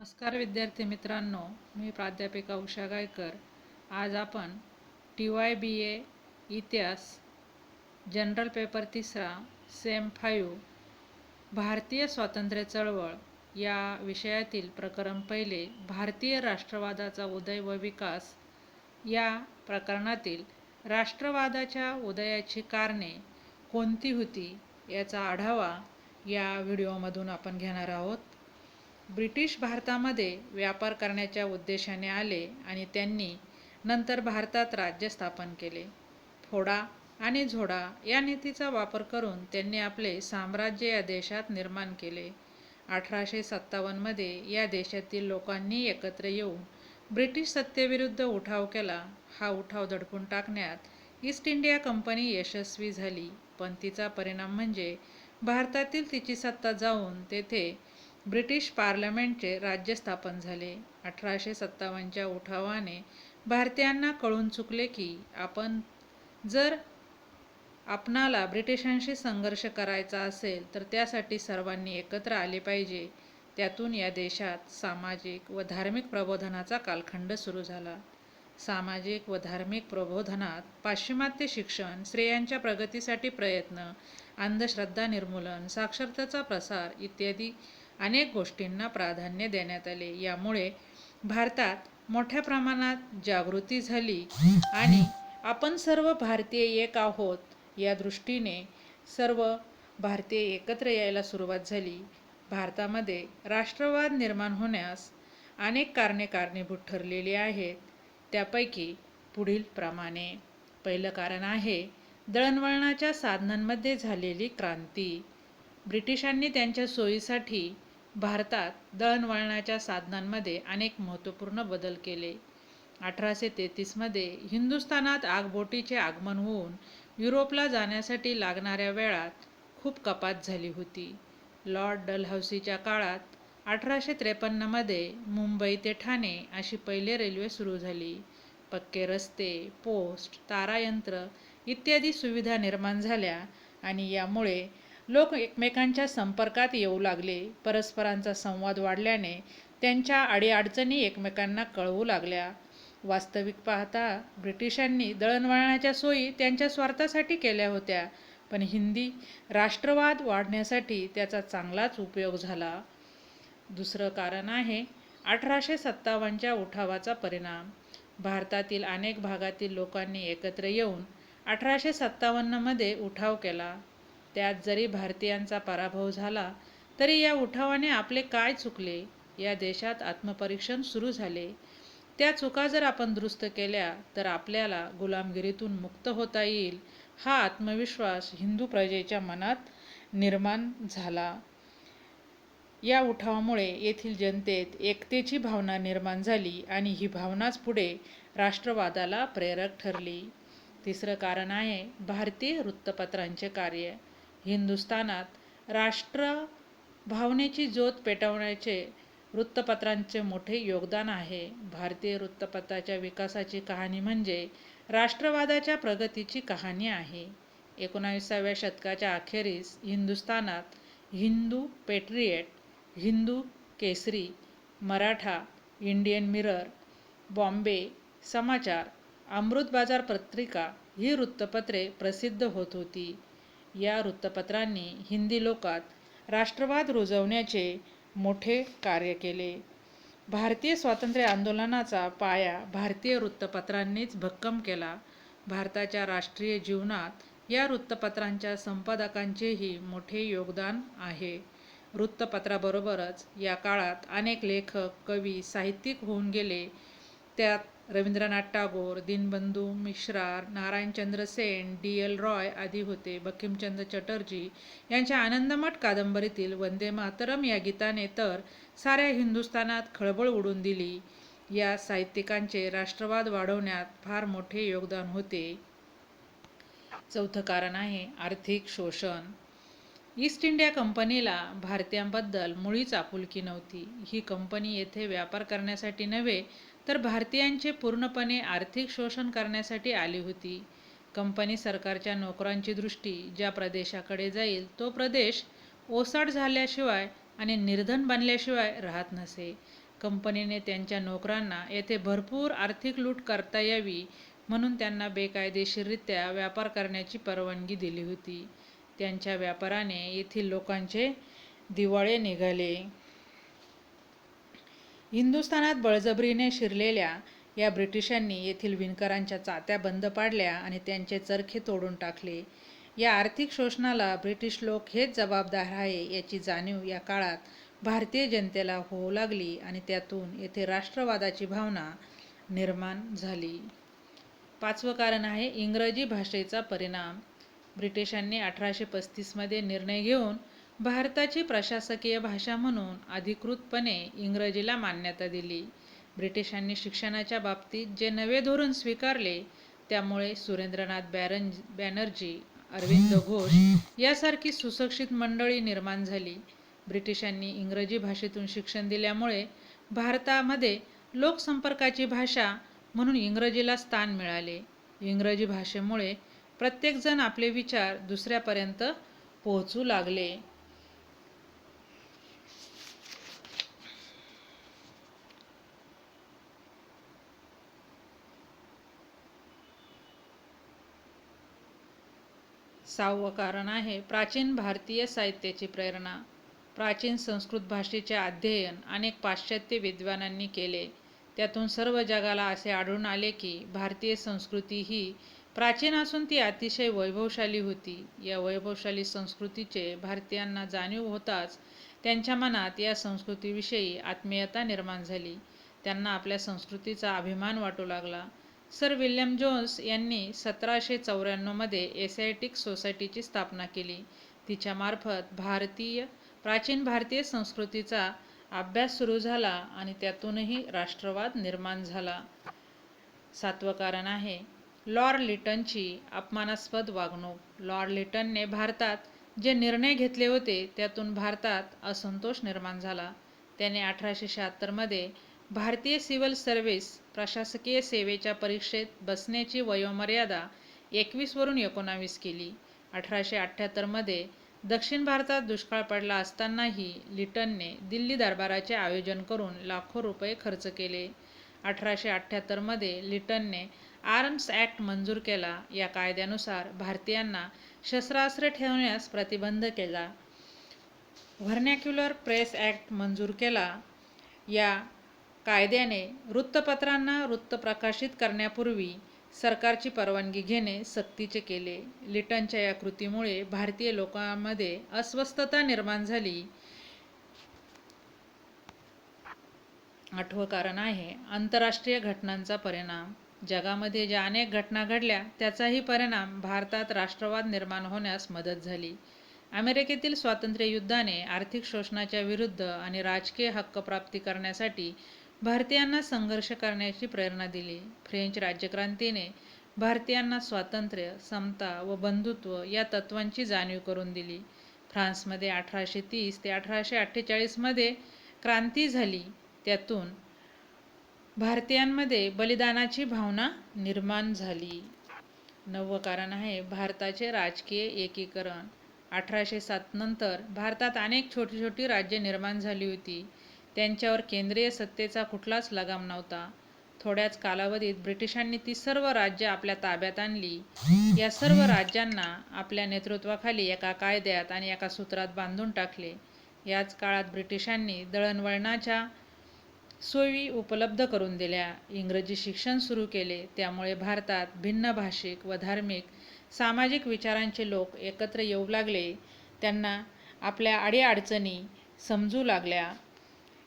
नमस्कार विद्यार्थी मित्रांनो, मी प्राध्यापिका उषा गायकर. आज आपण TYBA इतिहास जनरल पेपर 3 सेम 5 भारतीय स्वातंत्र्य चळवळ या विषयातील प्रकरण पहिले भारतीय राष्ट्रवादाचा उदय व विकास या प्रकरणातील राष्ट्रवादाच्या उदयाची कारणे कोणती होती याचा आढावा या व्हिडिओमधून आपण घेणार आहोत. ब्रिटिश भारतामध्ये व्यापार करण्याच्या उद्देशाने आले आणि त्यांनी नंतर भारतात राज्य स्थापन केले. फोडा आणि झोडा या नीतीचा वापर करून त्यांनी आपले साम्राज्य या देशात निर्माण केले. 1857 मध्ये या देशातील लोकांनी एकत्र येऊन ब्रिटिश सत्तेविरुद्ध उठाव केला. हा उठाव दडपून टाकण्यात ईस्ट इंडिया कंपनी यशस्वी झाली, पण तिचा परिणाम म्हणजे भारतातील तिची सत्ता जाऊन तेथे ब्रिटिश पार्लमेंटचे राज्य स्थापन झाले. 1857च्या उठावाने भारतीयांना कळून चुकले की जर आपणाला ब्रिटिशांशी संघर्ष करायचा असेल तर त्यासाठी सर्वांनी एकत्र आले पाहिजे. त्यातून या देशात सामाजिक व धार्मिक प्रबोधनाचा कालखंड सुरू झाला. सामाजिक व धार्मिक प्रबोधनात पाश्चिमात्य शिक्षण, स्त्रियांच्या प्रगतीसाठी प्रयत्न, अंधश्रद्धा निर्मूलन, साक्षरतेचा प्रसार इत्यादी अनेक गोष्टींना प्राधान्य देण्यात आले. यामुळे भारतात मोठ्या प्रमाणात जागृती झाली आणि आपण सर्व भारतीय एक आहोत या दृष्टीने सर्व भारतीय एकत्र यायला सुरुवात झाली. भारतामध्ये राष्ट्रवाद निर्माण होण्यास अनेक कारणे कारणीभूत ठरलेली आहेत. त्यापैकी पुढील प्रमाणे. पहिलं कारण आहे दळणवळणाच्या साधनांमध्ये झालेली क्रांती. ब्रिटिशांनी त्यांच्या सोयीसाठी भारतात दळणवळणाच्या साधनांमध्ये अनेक महत्त्वपूर्ण बदल केले. 1833 मध्ये हिंदुस्थानात आगबोटीचे आगमन होऊन युरोपला जाण्यासाठी लागणाऱ्या वेळात खूप कपात झाली होती. लॉर्ड डलहौसीच्या काळात 1853 मध्ये मुंबई ते ठाणे अशी पहिली रेल्वे सुरू झाली. पक्के रस्ते, पोस्ट, तारायंत्र इत्यादी सुविधा निर्माण झाल्या आणि यामुळे लोक एकमेकांच्या संपर्कात येऊ लागले. परस्परांचा संवाद वाढल्याने त्यांच्या अडीअडचणी एकमेकांना कळवू लागल्या. वास्तविक पाहता ब्रिटिशांनी दळणवळणाच्या सोयी त्यांच्या स्वार्थासाठी केल्या होत्या, पण हिंदी राष्ट्रवाद वाढण्यासाठी त्याचा चांगलाच उपयोग झाला. दुसरं कारण आहे 1857च्या उठावाचा परिणाम. भारतातील अनेक भागातील लोकांनी एकत्र येऊन 1857 मध्ये उठाव केला. त्यात जरी भारतीयांचा पराभव झाला तरी या उठावाने आपले काय चुकले या देशात आत्मपरीक्षण सुरू झाले. त्या चुका जर आपण दुरुस्त केल्या तर आपल्याला गुलामगिरीतून मुक्त होता येईल, हा आत्मविश्वास हिंदू प्रजेच्या मनात निर्माण झाला. या उठावामुळे येथील जनतेत एकतेची भावना निर्माण झाली आणि ही भावनाच पुढे राष्ट्रवादाला प्रेरक ठरली. तिसरं कारण आहे भारतीय वृत्तपत्रांचे कार्य. हिंदुस्थानात राष्ट्र भावनेची ज्योत पेटवण्याचे वृत्तपत्रांचे मोठे योगदान आहे. भारतीय वृत्तपत्राच्या विकासाची कहाणी म्हणजे राष्ट्रवादाच्या प्रगतीची कहाणी आहे. 19व्या शतकाच्या अखेरीस हिंदुस्थानात हिंदू पेट्रियट, हिंदू केसरी, मराठा, इंडियन मिरर, बॉम्बे समाचार, अमृत बाजार पत्रिका ही वृत्तपत्रे प्रसिद्ध होत होती. या वृत्तपत्रांनी हिंदी लोकात राष्ट्रवाद रुजवण्याचे मोठे कार्य केले. भारतीय स्वातंत्र्य आंदोलनाचा पाया भारतीय वृत्तपत्रांनीच भक्कम केला. भारताच्या राष्ट्रीय जीवनात या वृत्तपत्रांच्या संपादकांचेही मोठे योगदान आहे. वृत्तपत्राबरोबरच या काळात अनेक लेखक, कवी, साहित्यिक होऊन गेले. त्यात रवींद्रनाथ टागोर, दीनबंधू मिश्रा, नारायणचंद्र सेन, D.L. रॉय आदी होते. बंकिमचंद्र चटर्जी यांच्या आनंदमठ कादंबरीतील वंदे मातरम या गीताने तर साऱ्या हिंदुस्थानात खळबळ उडवून दिली. या साहित्यिकांचे राष्ट्रवाद वाढवण्यात फार मोठे योगदान होते. चौथं कारण आहे आर्थिक शोषण. ईस्ट इंडिया कंपनीला भारतीयांबद्दल मुळीच आपुलकी नव्हती. ही कंपनी येथे व्यापार करण्यासाठी नव्हे तर भारतीयांचे पूर्णपणे आर्थिक शोषण करण्यासाठी आली होती. कंपनी सरकारच्या नोकरांची दृष्टी ज्या प्रदेशाकडे जाईल तो प्रदेश ओसाड झाल्याशिवाय आणि निर्धन बनल्याशिवाय राहत नसे. कंपनीने त्यांच्या नोकरांना येथे भरपूर आर्थिक लूट करता यावी म्हणून त्यांना बेकायदेशीररित्या व्यापार करण्याची परवानगी दिली होती. त्यांच्या व्यापाराने येथील लोकांचे दिवाळे निघाले. हिंदुस्थानात बळजबरीने शिरलेल्या या ब्रिटिशांनी येथील विणकरांच्या चात्या बंद पाडल्या आणि त्यांचे चरखे तोडून टाकले. या आर्थिक शोषणाला ब्रिटिश लोक हेच जबाबदार आहे याची जाणीव या काळात भारतीय जनतेला होऊ लागली आणि त्यातून येथे राष्ट्रवादाची भावना निर्माण झाली. 5वं कारण आहे इंग्रजी भाषेचा परिणाम. ब्रिटिशांनी 1835 मध्ये निर्णय घेऊन भारताची प्रशासकीय भाषा म्हणून अधिकृतपणे इंग्रजीला मान्यता दिली. ब्रिटिशांनी शिक्षणाच्या बाबतीत जे नवे धोरण स्वीकारले त्यामुळे सुरेंद्रनाथ बॅनर्जी, अरविंद घोष यासारखी सुशिक्षित मंडळी निर्माण झाली. ब्रिटिशांनी इंग्रजी भाषेतून शिक्षण दिल्यामुळे भारतामध्ये लोकसंपर्काची भाषा म्हणून इंग्रजीला स्थान मिळाले. इंग्रजी भाषेमुळे प्रत्येकजण आपले विचार दुसऱ्यापर्यंत पोहोचू लागले. सहावं कारण आहे प्राचीन भारतीय साहित्याची प्रेरणा. प्राचीन संस्कृत भाषेचे अध्ययन अनेक पाश्चात्य विद्वानांनी केले. त्यातून सर्व जगाला असे आढळून आले की भारतीय संस्कृती ही प्राचीन असून ती अतिशय वैभवशाली होती. या वैभवशाली संस्कृतीचे भारतीयांना जाणीव होताच त्यांच्या मनात या संस्कृतीविषयी आत्मीयता निर्माण झाली. त्यांना आपल्या संस्कृतीचा अभिमान वाटू लागला. सर विल्यम जोन्स यांनी 1794 मध्ये एशियाटिक सोसायटीची स्थापना केली. तिच्यामार्फत प्राचीन भारतीय संस्कृतीचा अभ्यास सुरू झाला आणि त्यातूनही राष्ट्रवाद निर्माण झाला. 7वं कारण आहे लॉर्ड लिटनची अपमानास्पद वागणूक. लॉर्ड लिटनने भारतात जे निर्णय घेतले होते त्यातून भारतात असंतोष निर्माण झाला. त्याने 1876 मध्ये भारतीय सिव्हिल सर्व्हिस प्रशासकीय सेवेच्या परीक्षेत बसण्याची वयोमर्यादा 21 वरून 19 केली. 1878 मध्ये दक्षिण भारतात दुष्काळ पडला असतानाही लिटनने दिल्ली दरबाराचे आयोजन करून लाखो रुपये खर्च केले. 1878 मध्ये लिटनने आर्म्स ॲक्ट मंजूर केला. या कायद्यानुसार भारतीयांना शस्त्रास्त्रे ठेवण्यास प्रतिबंध केला. व्हर्नॅक्युलर प्रेस ॲक्ट मंजूर केला. या कायद्याने वृत्तपत्रांना वृत्त प्रकाशित करण्यापूर्वी सरकारची परवानगी घेणे सक्तीचे केले. लिटनच्या या कृतीमुळे भारतीय लोकांमध्ये अस्वस्थता निर्माण झाली. 8वं कारण आहे आंतरराष्ट्रीय घटनांचा परिणाम. जगामध्ये ज्या अनेक घटना घडल्या त्याचाही परिणाम भारतात राष्ट्रवाद निर्माण होण्यास मदत झाली. अमेरिकेतील स्वातंत्र्य युद्धाने आर्थिक शोषणाच्या विरुद्ध आणि राजकीय हक्क प्राप्ती करण्यासाठी भारतीयांना संघर्ष करण्याची प्रेरणा दिली. फ्रेंच राज्यक्रांतीने भारतीयांना स्वातंत्र्य, समता व बंधुत्व या तत्त्वांची जाणीव करून दिली. फ्रान्समध्ये 1830 ते 1848 मध्ये क्रांती झाली. त्यातून भारतीयांमध्ये बलिदानाची भावना निर्माण झाली. 9वं कारण आहे भारताचे राजकीय एकीकरण. 1807 नंतर भारतात अनेक छोटी छोटी राज्ये निर्माण झाली होती. त्यांच्यावर केंद्रीय सत्तेचा कुठलाच लगाम नव्हता. थोड्याच कालावधीत ब्रिटिशांनी ती सर्व राज्ये आपल्या ताब्यात आणली. या सर्व राज्यांना आपल्या नेतृत्वाखाली एका कायद्यात आणि एका सूत्रात बांधून टाकले. याच काळात ब्रिटिशांनी दळणवळणाच्या सोयी उपलब्ध करून दिल्या. इंग्रजी शिक्षण सुरू केले. त्यामुळे भारतात भिन्न भाषिक व धार्मिक, सामाजिक विचारांचे लोक एकत्र येऊ लागले. त्यांना आपल्या अडीअडचणी समजू लागल्या.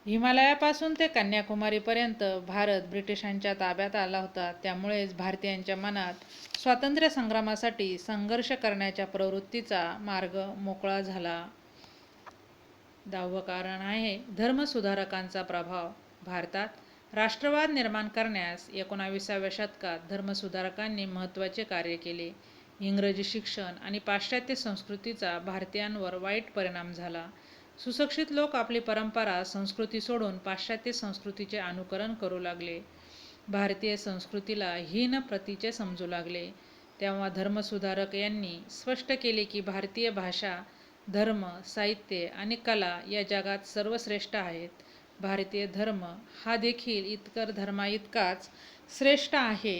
हिमालयापासून ते कन्याकुमारीपर्यंत भारत ब्रिटिशांच्या ताब्यात आला होता. त्यामुळेच भारतीयांच्या मनात स्वातंत्र्य संग्रामासाठी संघर्ष करण्याच्या प्रवृत्तीचा मार्ग मोकळा झाला. 10वं कारण आहे धर्मसुधारकांचा प्रभाव. भारतात राष्ट्रवाद निर्माण करण्यास 19व्या शतकात धर्मसुधारकांनी महत्त्वाचे कार्य केले. इंग्रजी शिक्षण आणि पाश्चात्य संस्कृतीचा भारतीयांवर वाईट परिणाम झाला. सुशिक्षित लोक आपली परंपरा, संस्कृती सोडून पाश्चात्य संस्कृतीचे अनुकरण करू लागले. भारतीय संस्कृतीला हीन प्रतीचे समजू लागले. तेव्हा धर्मसुधारक यांनी स्पष्ट केले की भारतीय भाषा, धर्म, साहित्य आणि कला या जगात सर्वश्रेष्ठ आहेत. भारतीय धर्म हा देखील इतर धर्माइतकाच श्रेष्ठ आहे.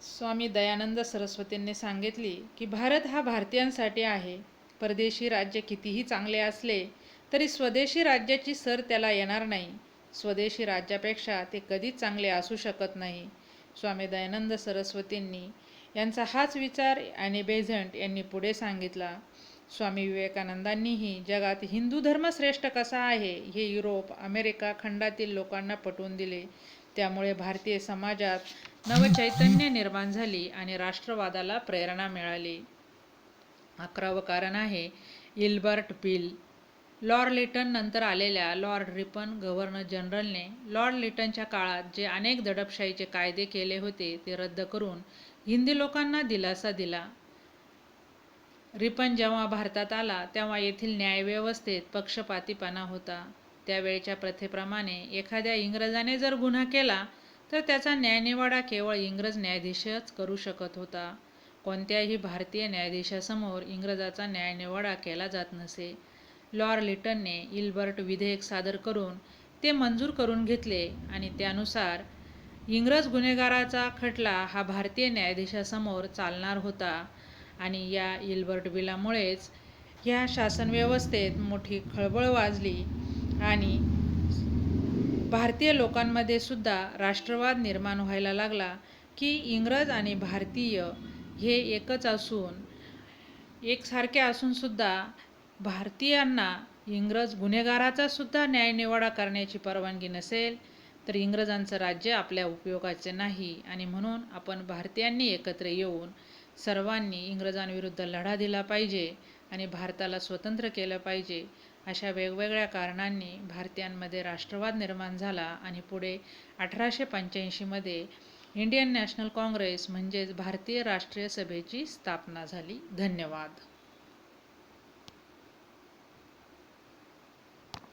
स्वामी दयानंद सरस्वतींनी सांगितले की भारत हा भारतीयांसाठी आहे. परदेशी राज्य कितीही चांगले असले तरी स्वदेशी राज्याची सर त्याला येणार नाही. स्वदेशी राज्यापेक्षा ते कधीच चांगले असू शकत नाही. स्वामी दयानंद सरस्वतींनी यांचा हाच विचार ॲनी बेझंट यांनी पुढे सांगितला. स्वामी विवेकानंदांनीही जगात हिंदू धर्म श्रेष्ठ कसा आहे हे युरोप, अमेरिका खंडातील लोकांना पटवून दिले. त्यामुळे भारतीय समाजात नवचैतन्य निर्माण झाली आणि राष्ट्रवादाला प्रेरणा मिळाली. 11वे कारण आहे इल्बर्ट बिल. लॉर्ड लिटन नंतर आलेल्या लॉर्ड रिपन गव्हर्नर जनरलने लॉर्ड लिटनच्या काळात जे अनेक दडपशाहीचे कायदे केले होते ते रद्द करून हिंदी लोकांना दिलासा दिला. रिपन जेव्हा भारतात आला तेव्हा येथील न्यायव्यवस्थेत पक्षपातीपणा होता. त्यावेळच्या प्रथेप्रमाणे एखाद्या इंग्रजाने जर गुन्हा केला तर त्याचा न्यायनिवाडा केवळ इंग्रज न्यायाधीशच करू शकत होता. कोणत्याही भारतीय न्यायाधीशासमोर इंग्रजाचा न्यायनिवाडा केला जात नसे. लॉर्ड लिटनने इल्बर्ट विधेयक सादर करून ते मंजूर करून घेतले आणि त्यानुसार इंग्रज गुन्हेगाराचा खटला हा भारतीय न्यायाधीशासमोर चालणार होता. आणि या इल्बर्ट बिलामुळेच ह्या शासनव्यवस्थेत मोठी खळबळ वाजली आणि भारतीय लोकांमध्ये सुद्धा राष्ट्रवाद निर्माण व्हायला लागला की इंग्रज आणि भारतीय हे एकसारखे असून सुद्धा भारतीयांना इंग्रज गुन्हेगाराचा सुद्धा न्यायनिवाडा करण्याची परवानगी नसेल तर इंग्रजांचं राज्य आपल्या उपयोगाचे नाही. आणि म्हणून आपण भारतीयांनी एकत्र येऊन सर्वांनी इंग्रजांविरुद्ध लढा दिला पाहिजे आणि भारताला स्वतंत्र केलं पाहिजे. अशा वेगवेगळ्या कारणांनी भारतीयांमध्ये राष्ट्रवाद निर्माण झाला आणि पुढे 1885 मध्ये इंडियन नॅशनल काँग्रेस म्हणजेच भारतीय राष्ट्रीय सभेची स्थापना झाली. धन्यवाद.